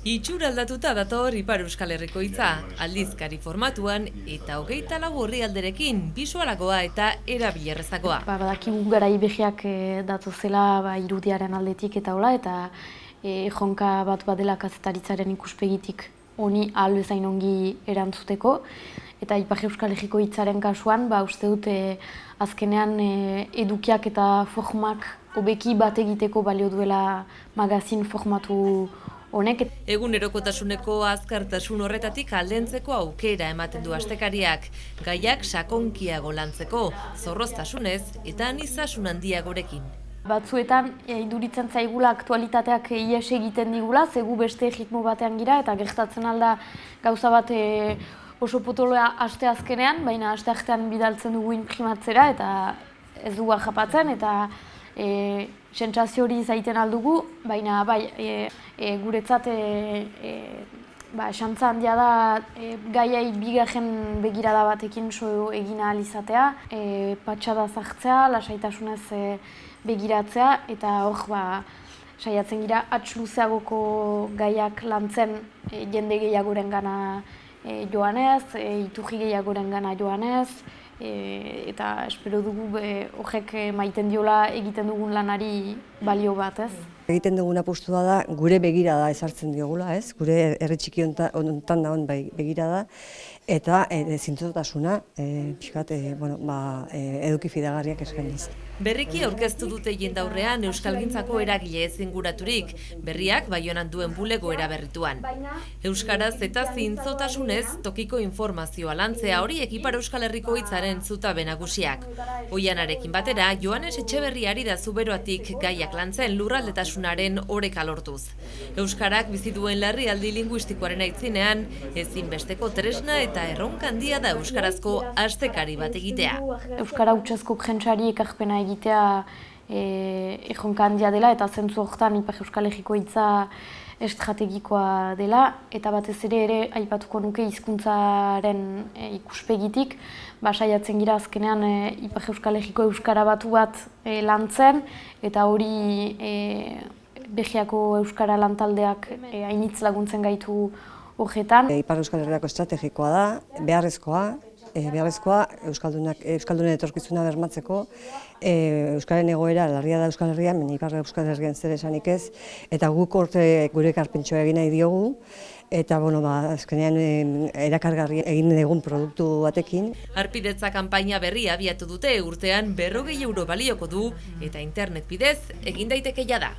Itxura aldatuta dator Ipar Euskal Herriko hitza, aldizkari formatuan eta 24 orrialderekin bisualagoa eta erabilerrezagoa. Badakigu garai behiak datozela irudiaren aldetik eta hola, eta jonka bat dela kazetaritzaren ikuspegitik honi ahal bezain ongi erantzuteko. Eta Ipar Euskal Herriko hitzaren kasuan, uste dut azkenean edukiak eta formak hobeki bat egiteko balio duela magazin formatu honek. Egunerokotasuneko azkartasun horretatik aldentzeko aukera ematen du astekariak, gaiak sakonkiago lantzeko, zorroztasunez eta anizasun handiagorekin. Batzuetan iduritzen zaigula aktualitateak ihes egiten digula, zegu beste ritmo batean gira eta gertatzen alda gauza bat oso potoloa aste azkenean, baina aste artean bidaltzen dugu imprimatzera eta ez dugu japatzen eta sentsazio hori zaiten aldugu, baina guretzat xantza handia da gaiai bigarren begirada batekin egin ahal izatea, patxada zartzea, lasaitasunez begiratzea eta hor saiatzen gira hatz luzeagoko gaiak lantzen jende gehiagoren gana joanez, iturri gehiagoren gana joanez, eta espero dugu horrek maiten diola egiten dugun lanari balio bat, ez? Egiten dugun apustua da gure begirada ezartzen diogula, ez? Gure herri txiki honetan dagoen begirada eta zintzotasuna eduki fidagarriak eskainiz. Berriki aurkeztu dute jendaurrean euskalgintzako eragile ez inguraturik, berriak Baionan duen bulego eraberrituan. Euskaraz eta zintzotasunez tokiko informazioa lantzea horiek Ipar Euskal Herriko hitzaren zutabe nagusiak. Oianarekin batera, Joanes Etxeberriari da Zuberoatik gaiak lantzen lurraldetasunaren oreka lortuz. Euskarak bizi duen larrialdi linguistikoaren aitzinean, ezinbesteko tresna eta erronka handia da euskarazko astekari bat egitea. Euskara hutsezko prentsari ekarpena egitea erronka handia dela eta zentzu horretan Ipar Euskal Herriko hitza estrategikoa dela eta batez ere aipatuko nuke hizkuntzaren ikuspegitik, saiatzen gira azkenean Ipar Euskal Herriko euskara batu bat lantzen eta hori Belgiako euskara lantaldeak hainitz laguntzen gaitu horretan. Ipar Euskal Herriako estrategikoa da, beharrezkoa Euskaldunen etorkizuna bermatzeko, Euskaren egoera larria da Euskal Herrian, Ipar Euskal Herrian zer esanik ez, eta guk gure ekarpentxoa egin nahi diogu, eta azkenean erakargarri egin egun produktu batekin. Harpidetza kanpaina berria abiatu dute urtean 40 euro balioko du eta internet bidez egin daiteke jada.